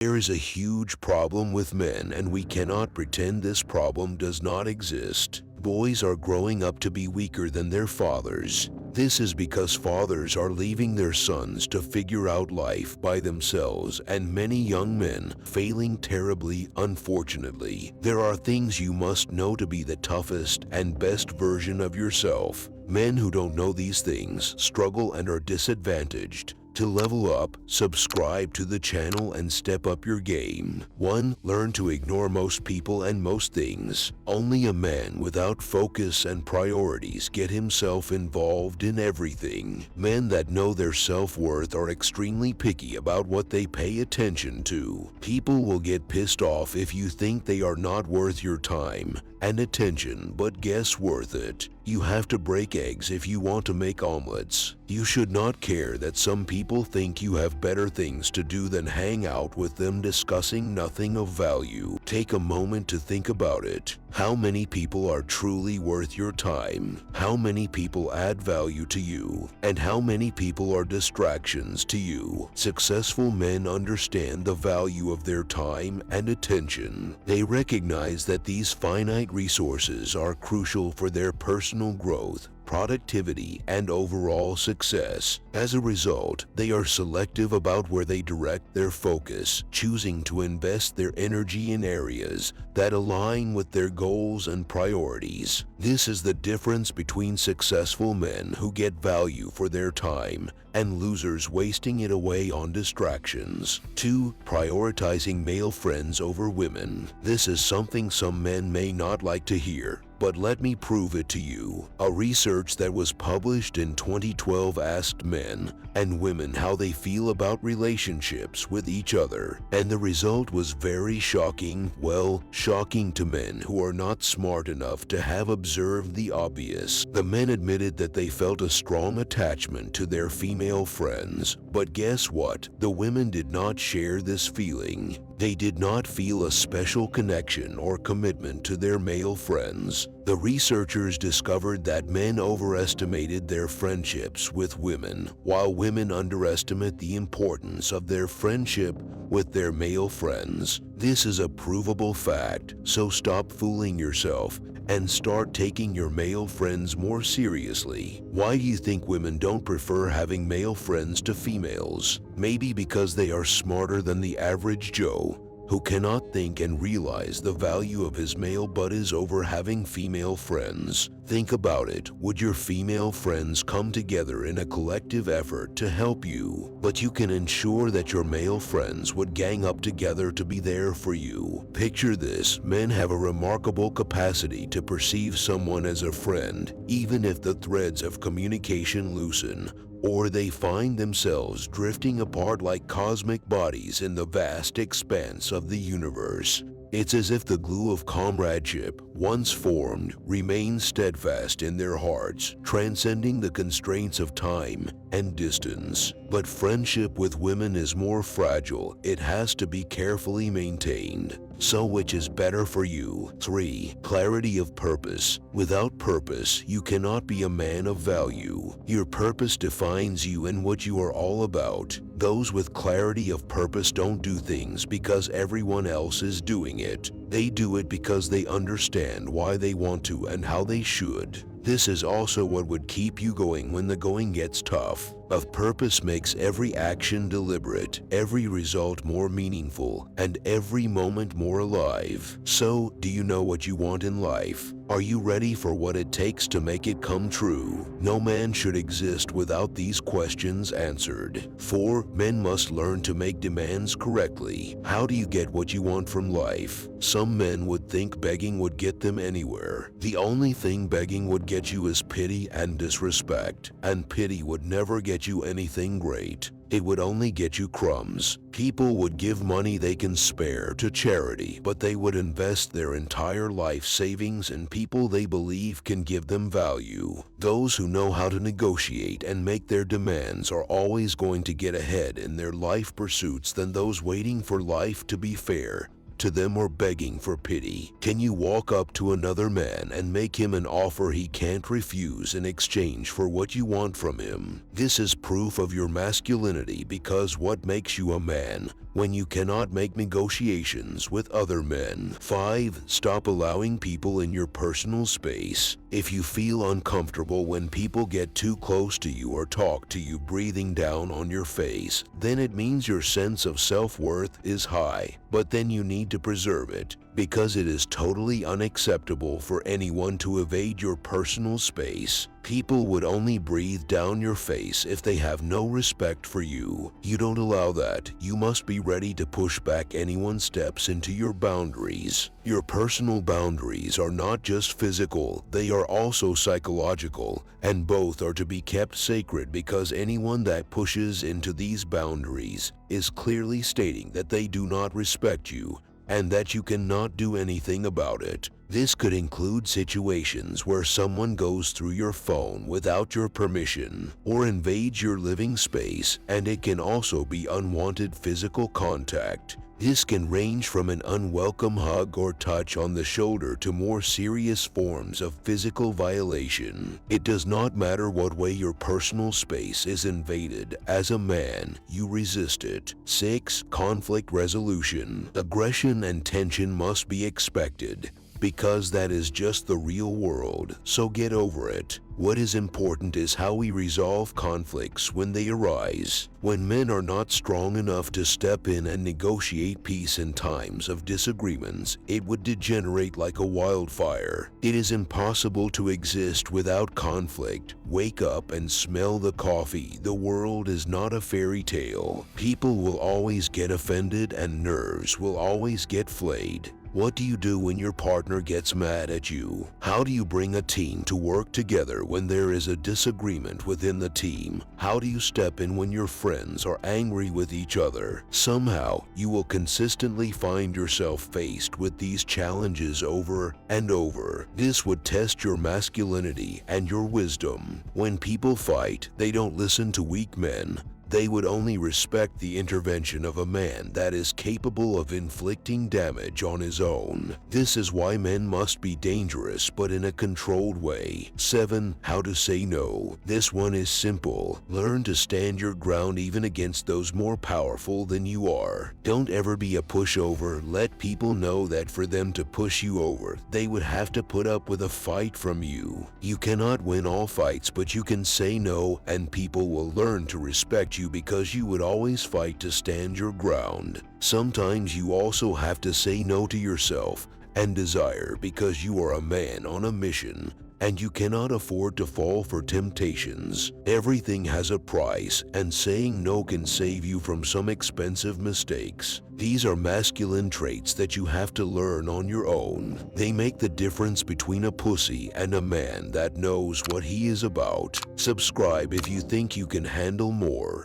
There is a huge problem with men, and we cannot pretend this problem does not exist. Boys are growing up to be weaker than their fathers. This is because fathers are leaving their sons to figure out life by themselves, and many young men failing terribly, unfortunately. There are things you must know to be the toughest and best version of yourself. Men who don't know these things struggle and are disadvantaged. To level up, subscribe to the channel and step up your game. 1. Learn to ignore most people and most things. Only a man without focus and priorities get himself involved in everything. Men that know their self-worth are extremely picky about what they pay attention to. People will get pissed off if you think they are not worth your time and attention, but guess worth it. You have to break eggs if you want to make omelets. You should not care that some people think you have better things to do than hang out with them discussing nothing of value. Take a moment to think about it. How many people are truly worth your time? How many people add value to you? And how many people are distractions to you? Successful men understand the value of their time and attention. They recognize that these finite resources are crucial for their personal growth, productivity, and overall success. As a result, they are selective about where they direct their focus, choosing to invest their energy in areas that align with their goals and priorities. This is the difference between successful men who get value for their time and losers wasting it away on distractions. 2. Prioritizing male friends over women. This is something some men may not like to hear, but let me prove it to you. A research that was published in 2012 asked men and women how they feel about relationships with each other, and the result was very shocking. Well, shocking to men who are not smart enough to have observed the obvious. The men admitted that they felt a strong attachment to their female friends, but guess what? The women did not share this feeling. They did not feel a special connection or commitment to their male friends. The researchers discovered that men overestimated their friendships with women, while women underestimate the importance of their friendship with their male friends. This is a provable fact, so stop fooling yourself and start taking your male friends more seriously. Why do you think women don't prefer having male friends to females? Maybe because they are smarter than the average Joe, who cannot think and realize the value of his male buddies over having female friends. Think about it. Would your female friends come together in a collective effort to help you? But you can ensure that your male friends would gang up together to be there for you. Picture this. Men have a remarkable capacity to perceive someone as a friend, even if the threads of communication loosen, or they find themselves drifting apart like cosmic bodies in the vast expanse of the universe. It's as if the glue of comradeship, once formed, remains steadfast in their hearts, transcending the constraints of time and distance. But friendship with women is more fragile. It has to be carefully maintained. So which is better for you? 3. Clarity of purpose. Without purpose, you cannot be a man of value. Your purpose defines you and what you are all about. Those with clarity of purpose don't do things because everyone else is doing it. They do it because they understand why they want to and how they should. This is also what would keep you going when the going gets tough. Of purpose makes every action deliberate, every result more meaningful, and every moment more alive. So, do you know what you want in life? Are you ready for what it takes to make it come true? No man should exist without these questions answered. 4. Men must learn to make demands correctly. How do you get what you want from life? Some men would think begging would get them anywhere. The only thing begging would get you is pity and disrespect, and pity would never get you anything great. It would only get you crumbs. People would give money they can spare to charity, but they would invest their entire life savings in people they believe can give them value. Those who know how to negotiate and make their demands are always going to get ahead in their life pursuits than those waiting for life to be fair to them or begging for pity. Can you walk up to another man and make him an offer he can't refuse in exchange for what you want from him? This is proof of your masculinity, because what makes you a man when you cannot make negotiations with other men. 5. Stop allowing people in your personal space. If you feel uncomfortable when people get too close to you or talk to you breathing down on your face, then it means your sense of self-worth is high. But then you need to preserve it, because it is totally unacceptable for anyone to evade your personal space. People would only breathe down your face if they have no respect for you. You don't allow that. You must be ready to push back anyone steps into your boundaries. Your personal boundaries are not just physical, they are also psychological, and both are to be kept sacred, because anyone that pushes into these boundaries is clearly stating that they do not respect you and that you cannot do anything about it. This could include situations where someone goes through your phone without your permission or invades your living space, and it can also be unwanted physical contact. This can range from an unwelcome hug or touch on the shoulder to more serious forms of physical violation. It does not matter what way your personal space is invaded. As a man, you resist it. 6. Conflict resolution. Aggression and tension must be expected, because that is just the real world, so get over it. What is important is how we resolve conflicts when they arise. When men are not strong enough to step in and negotiate peace in times of disagreements, it would degenerate like a wildfire. It is impossible to exist without conflict. Wake up and smell the coffee. The world is not a fairy tale. People will always get offended and nerves will always get flayed. What do you do when your partner gets mad at you? How do you bring a team to work together when there is a disagreement within the team? How do you step in when your friends are angry with each other? Somehow, you will consistently find yourself faced with these challenges over and over. This would test your masculinity and your wisdom. When people fight, they don't listen to weak men. They would only respect the intervention of a man that is capable of inflicting damage on his own. This is why men must be dangerous, but in a controlled way. 7. How to say no. This one is simple. Learn to stand your ground even against those more powerful than you are. Don't ever be a pushover. Let people know that for them to push you over, they would have to put up with a fight from you. You cannot win all fights, but you can say no, and people will learn to respect you because you would always fight to stand your ground. Sometimes you also have to say no to yourself and desire, because you are a man on a mission and you cannot afford to fall for temptations. Everything has a price, and saying no can save you from some expensive mistakes. These are masculine traits that you have to learn on your own. They make the difference between a pussy and a man that knows what he is about. Subscribe if you think you can handle more.